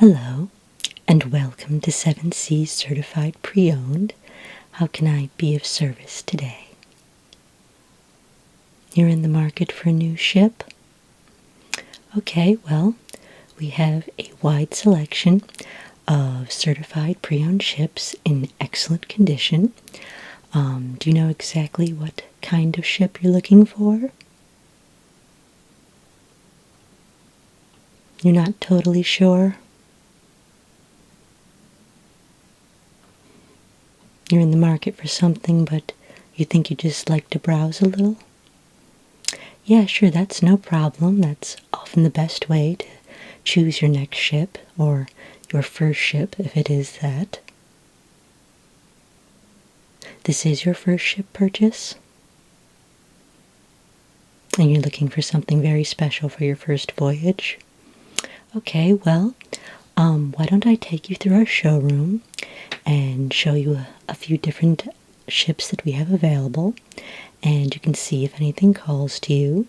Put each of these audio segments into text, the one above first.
Hello, and welcome to 7 Seas Certified Pre-Owned. How can I be of service today? You're in the market for a new ship? Okay, well, we have a wide selection of certified pre-owned ships in excellent condition. Do you know exactly what kind of ship you're looking for? You're not totally sure? You're in the market for something, but you think you just like to browse a little? Yeah, sure, that's no problem. That's often the best way to choose your next ship, or your first ship, if it is that. This is your first ship purchase? And you're looking for something very special for your first voyage? Okay, well, why don't I take you through our showroom and show you a few different ships that we have available, and you can see if anything calls to you.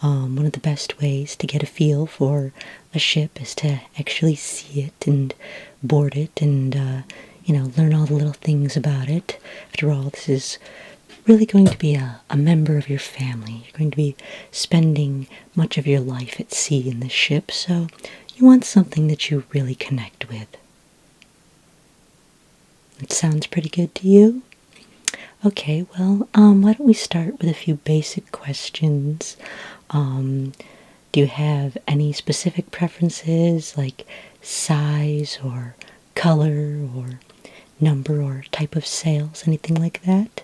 One of the best ways to get a feel for a ship is to actually see it and board it and, learn all the little things about it. After all, this is really going to be a member of your family. You're going to be spending much of your life at sea in this ship, so you want something that you really connect with. It sounds pretty good to you? Okay, well, why don't we start with a few basic questions. Do you have any specific preferences, like size or color or number or type of sails, anything like that?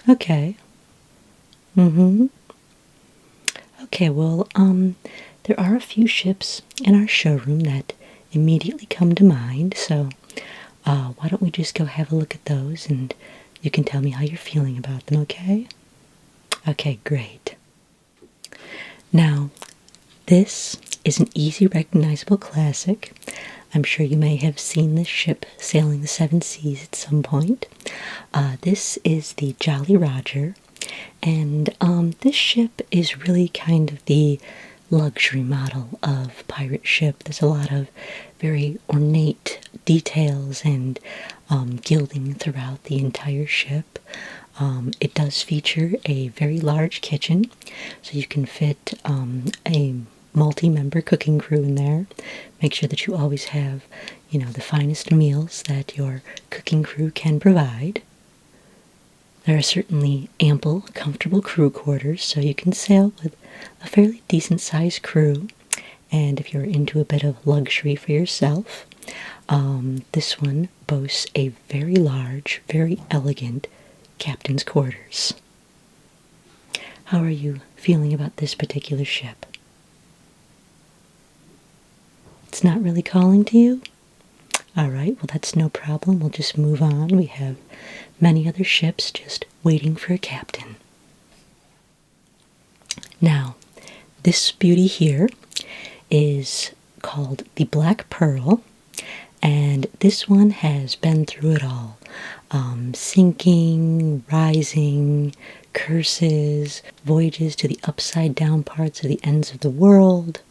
Okay. Okay, well, there are a few ships in our showroom that immediately come to mind, so why don't we just go have a look at those and you can tell me how you're feeling about them, okay? Okay, great. Now, this is an easy recognizable classic. I'm sure you may have seen this ship sailing the 7 seas at some point. This is the Jolly Roger, and this ship is really kind of the luxury model of pirate ship. There's a lot of very ornate details and gilding throughout the entire ship. It does feature a very large kitchen, so you can fit a multi-member cooking crew in there. Make sure that you always have, the finest meals that your cooking crew can provide. There are certainly ample, comfortable crew quarters, so you can sail with a fairly decent-sized crew. And if you're into a bit of luxury for yourself, this one boasts a very large, very elegant captain's quarters. How are you feeling about this particular ship? It's not really calling to you? Alright, well that's no problem. We'll just move on. We have many other ships just waiting for a captain. Now, this beauty here is called the Black Pearl, and this one has been through it all. Sinking, rising, curses, voyages to the upside down parts of the ends of the world,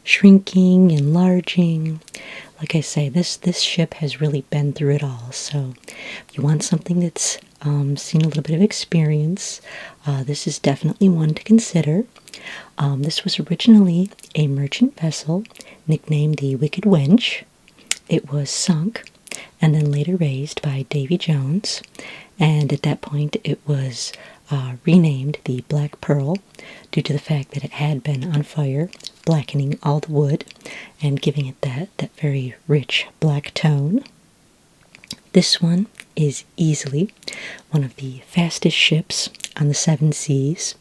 shrinking, enlarging. Like I say, this ship has really been through it all, so if you want something that's seen a little bit of experience, this is definitely one to consider. This was originally a merchant vessel nicknamed the Wicked Wench. It was sunk and then later raised by Davy Jones, and at that point it was renamed the Black Pearl due to the fact that it had been on fire, blackening all the wood and giving it that very rich black tone. This one is easily one of the fastest ships on the 7 seas.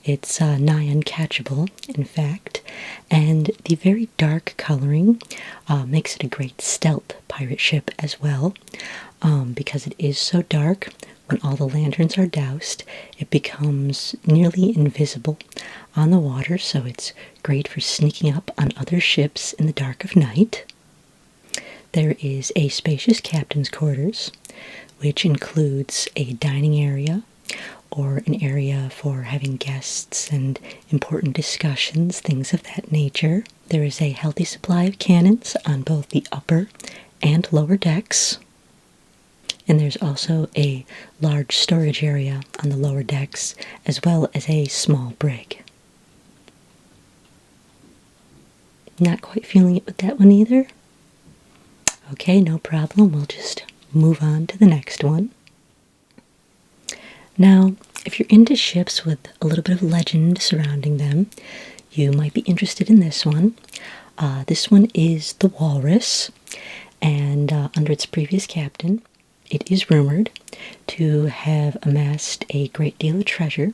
It's nigh uncatchable, in fact, and the very dark coloring makes it a great stealth pirate ship as well. Because it is so dark, when all the lanterns are doused, it becomes nearly invisible on the water, so it's great for sneaking up on other ships in the dark of night. There is a spacious captain's quarters, which includes a dining area, or an area for having guests and important discussions, things of that nature. there is a healthy supply of cannons on both the upper and lower decks. And there's also a large storage area on the lower decks, as well as a small brig. Not quite feeling it with that one either? Okay, no problem. We'll just move on to the next one. Now, if you're into ships with a little bit of legend surrounding them, you might be interested in this one. This one is the Walrus, and under its previous captain, it is rumored to have amassed a great deal of treasure,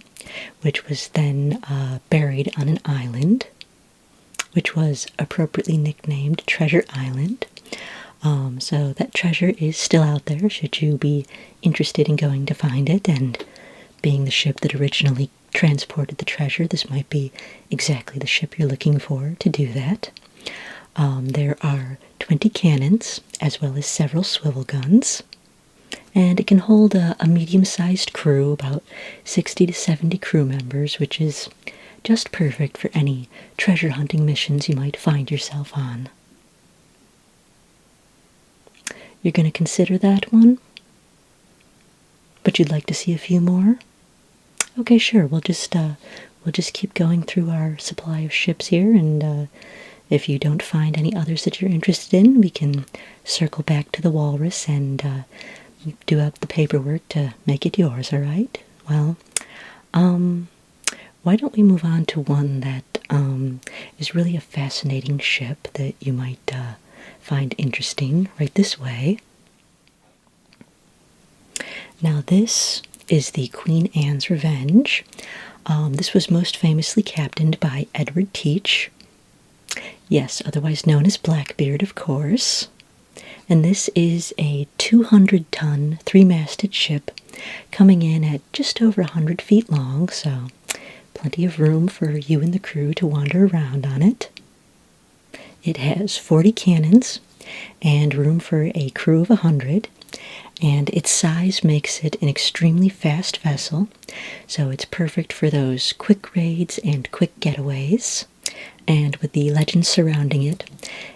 which was then buried on an island, which was appropriately nicknamed Treasure Island. So that treasure is still out there should you be interested in going to find it, and being the ship that originally transported the treasure, this might be exactly the ship you're looking for to do that. There are 20 cannons, as well as several swivel guns, and it can hold a medium-sized crew, about 60 to 70 crew members, which is just perfect for any treasure hunting missions you might find yourself on. You're going to consider that one? But you'd like to see a few more? Okay, sure. We'll just keep going through our supply of ships here, and if you don't find any others that you're interested in, we can circle back to the Walrus and do up the paperwork to make it yours, all right? Well, why don't we move on to one that is really a fascinating ship that you might find interesting right this way. Now this is the Queen Anne's Revenge. This was most famously captained by Edward Teach. Yes, otherwise known as Blackbeard, of course. And this is a 200-ton, three-masted ship coming in at just over 100 feet long, so plenty of room for you and the crew to wander around on it. It has 40 cannons and room for a crew of 100, and its size makes it an extremely fast vessel, so it's perfect for those quick raids and quick getaways. And with the legend surrounding it,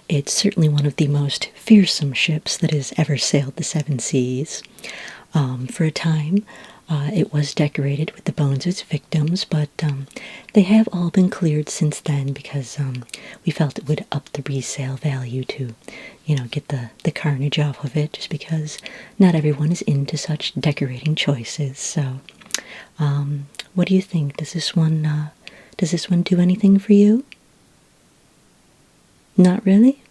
it's certainly one of the most fearsome ships that has ever sailed the seven seas. For a time, it was decorated with the bones of its victims, but they have all been cleared since then because we felt it would up the resale value to, get the carnage off of it, just because not everyone is into such decorating choices. So, what do you think? Does this one do anything for you? Not really?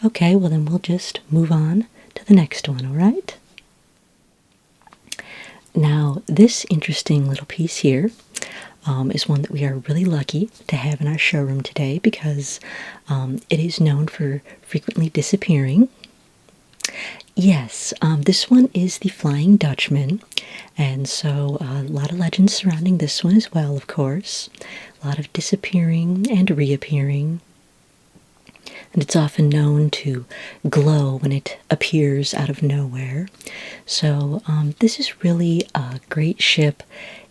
Okay, well then we'll just move on to the next one, alright? Now, this interesting little piece here is one that we are really lucky to have in our showroom today because it is known for frequently disappearing. Yes, this one is the Flying Dutchman, and so a lot of legends surrounding this one as well, of course. A lot of disappearing and reappearing. And it's often known to glow when it appears out of nowhere. So this is really a great ship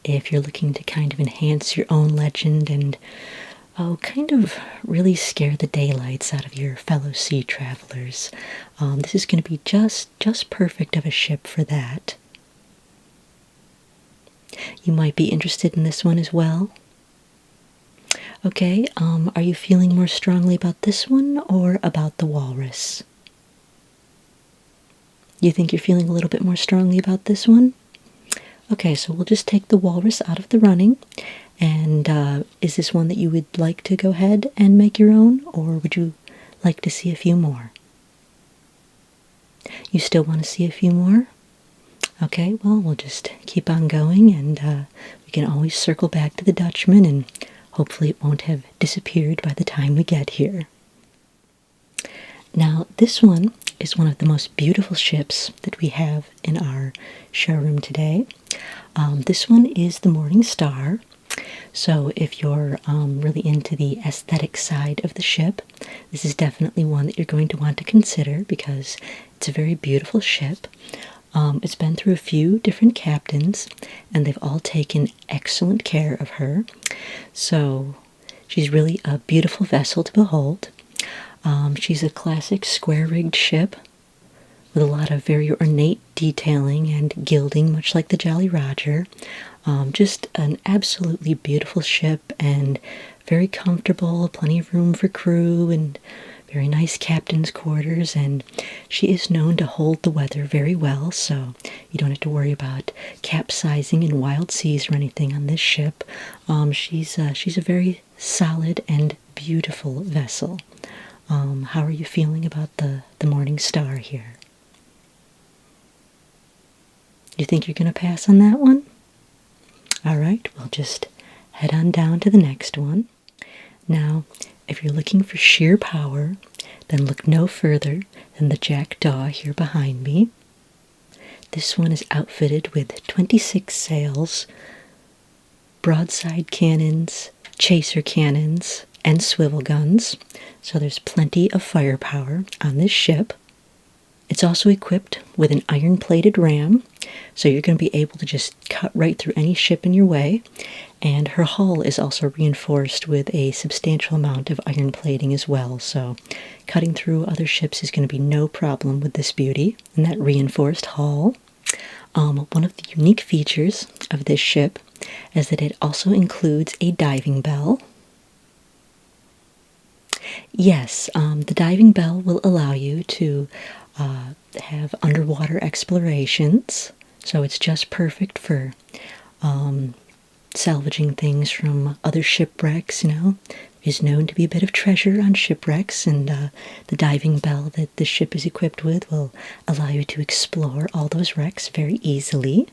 if you're looking to kind of enhance your own legend and kind of really scare the daylights out of your fellow sea travelers. This is going to be just perfect of a ship for that. You might be interested in this one as well. Okay, are you feeling more strongly about this one or about the Walrus? You think you're feeling a little bit more strongly about this one? Okay, so we'll just take the Walrus out of the running. And is this one that you would like to go ahead and make your own, or would you like to see a few more? You still want to see a few more? Okay, well, we'll just keep on going, and we can always circle back to the Dutchman, and hopefully it won't have disappeared by the time we get here. Now, this one is one of the most beautiful ships that we have in our showroom today. This one is the Morning Star. So if you're really into the aesthetic side of the ship, this is definitely one that you're going to want to consider because it's a very beautiful ship. It's been through a few different captains, and they've all taken excellent care of her. So She's really a beautiful vessel to behold. She's a classic square-rigged ship with a lot of very ornate detailing and gilding, much like the Jolly Roger. Just an absolutely beautiful ship and very comfortable, plenty of room for crew and very nice captain's quarters, and she is known to hold the weather very well, so you don't have to worry about capsizing in wild seas or anything on this ship. She's a very solid and beautiful vessel. How are you feeling about the Morning Star here? You think you're going to pass on that one? All right, we'll just head on down to the next one. Now, if you're looking for sheer power, then look no further than the Jackdaw here behind me. This one is outfitted with 26 sails, broadside cannons, chaser cannons, and swivel guns, so there's plenty of firepower on this ship. It's also equipped with an iron-plated ram, so you're going to be able to just cut right through any ship in your way, and her hull is also reinforced with a substantial amount of iron plating as well, so cutting through other ships is going to be no problem with this beauty and that reinforced hull. One of the unique features of this ship is that it also includes a diving bell. Yes, the diving bell will allow you to have underwater explorations, so it's just perfect for salvaging things from other shipwrecks. Is known to be a bit of treasure on shipwrecks, and the diving bell that the ship is equipped with will allow you to explore all those wrecks very easily.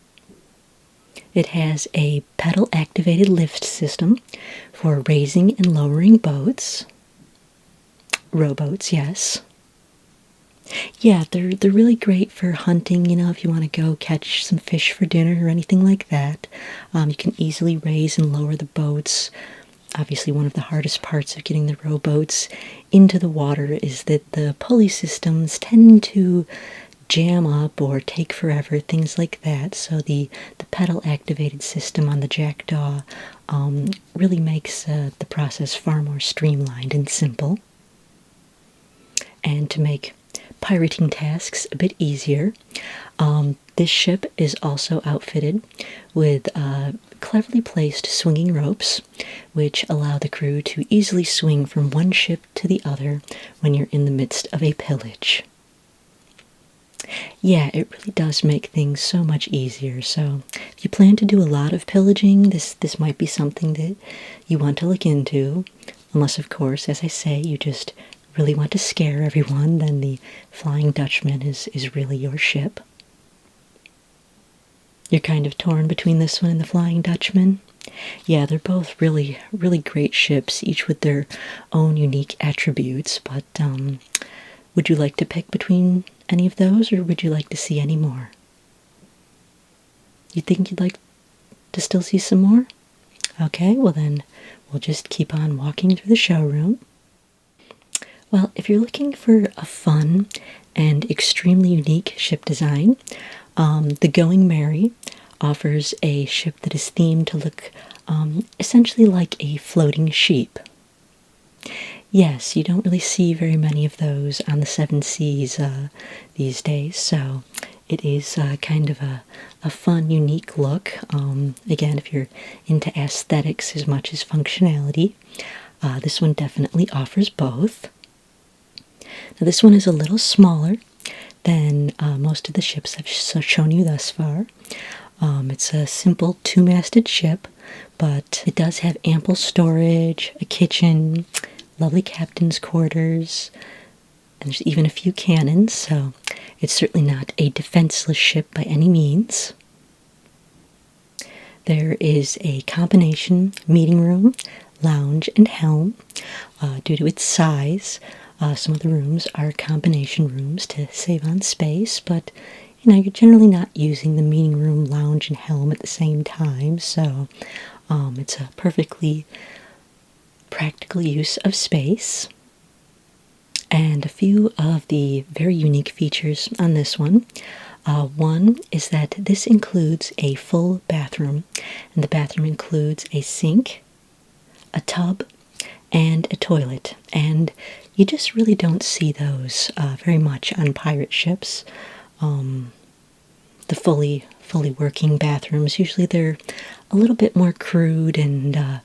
It has a pedal-activated lift system for raising and lowering boats. Rowboats, yes. Yeah, they're really great for hunting, if you want to go catch some fish for dinner or anything like that. You can easily raise and lower the boats. Obviously, one of the hardest parts of getting the rowboats into the water is that the pulley systems tend to jam up or take forever, things like that. So the pedal-activated system on the Jackdaw really makes the process far more streamlined and simple. And to make pirating tasks a bit easier, this ship is also outfitted with cleverly placed swinging ropes, which allow the crew to easily swing from one ship to the other when you're in the midst of a pillage. Yeah, it really does make things so much easier. So if you plan to do a lot of pillaging, this might be something that you want to look into. Unless, of course, as I say, you just really want to scare everyone, then the Flying Dutchman is really your ship. You're kind of torn between this one and the Flying Dutchman? Yeah, they're both really, really great ships, each with their own unique attributes, but would you like to pick between any of those, or would you like to see any more? You think you'd like to still see some more? Okay, well then, we'll just keep on walking through the showroom. Well, if you're looking for a fun and extremely unique ship design, the Going Merry offers a ship that is themed to look essentially like a floating sheep. Yes, you don't really see very many of those on the Seven Seas these days, so it is kind of a fun, unique look. Again, if you're into aesthetics as much as functionality, this one definitely offers both. Now, this one is a little smaller than most of the ships I've shown you thus far. It's a simple two-masted ship, but it does have ample storage, a kitchen, lovely captain's quarters, and there's even a few cannons, so it's certainly not a defenseless ship by any means. There is a combination meeting room, lounge, and helm. Due to its size, some of the rooms are combination rooms to save on space, but you're generally not using the meeting room, lounge, and helm at the same time, so it's a perfectly practical use of space. And a few of the very unique features on this one. One is that this includes a full bathroom, and the bathroom includes a sink, a tub, and a toilet. And you just really don't see those very much on pirate ships. The fully working bathrooms, usually they're a little bit more crude and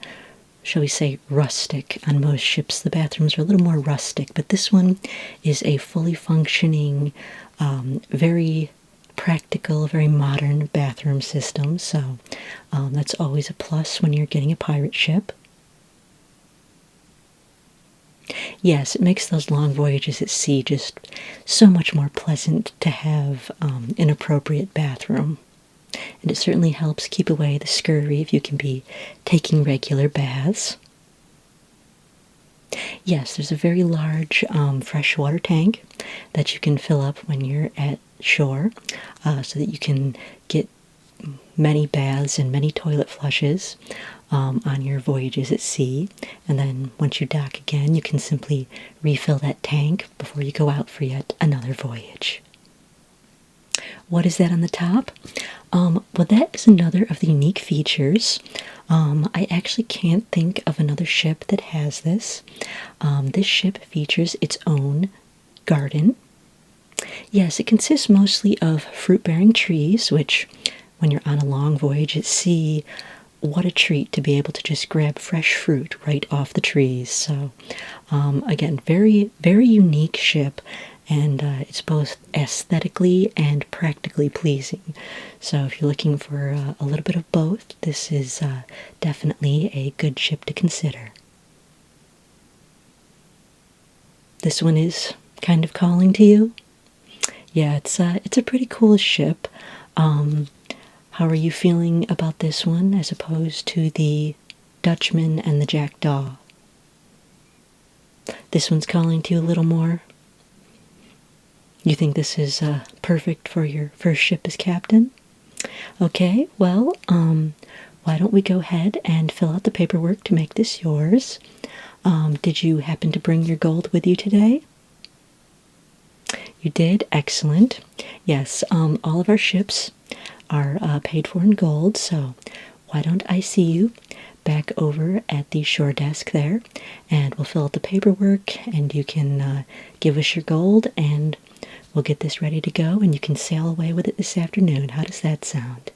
shall we say rustic. On most ships the bathrooms are a little more rustic, but this one is a fully functioning, very practical, very modern bathroom system, so that's always a plus when you're getting a pirate ship. Yes, it makes those long voyages at sea just so much more pleasant to have an appropriate bathroom. And it certainly helps keep away the scurvy if you can be taking regular baths. Yes, there's a very large freshwater tank that you can fill up when you're at shore so that you can get many baths and many toilet flushes on your voyages at sea. And then once you dock again, you can simply refill that tank before you go out for yet another voyage. What is that on the top? Well, that is another of the unique features. I actually can't think of another ship that has this. This ship features its own garden. Yes, it consists mostly of fruit-bearing trees, which, when you're on a long voyage at sea, what a treat to be able to just grab fresh fruit right off the trees. So, again, very, very unique ship, and it's both aesthetically and practically pleasing. So if you're looking for a little bit of both, this is definitely a good ship to consider. This one is kind of calling to you? Yeah, it's a pretty cool ship. How are you feeling about this one as opposed to the Dutchman and the Jackdaw? This one's calling to you a little more? You think this is perfect for your first ship as captain? Okay, well, why don't we go ahead and fill out the paperwork to make this yours? Did you happen to bring your gold with you today? You did? Excellent. Yes, all of our ships are paid for in gold, so why don't I see you back over at the shore desk there, and we'll fill out the paperwork, and you can give us your gold, and we'll get this ready to go, and you can sail away with it this afternoon. How does that sound?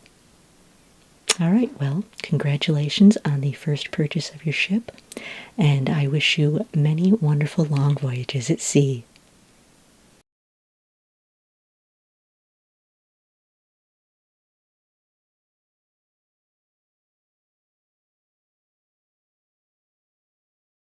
All right, well, congratulations on the first purchase of your ship, and I wish you many wonderful long voyages at sea.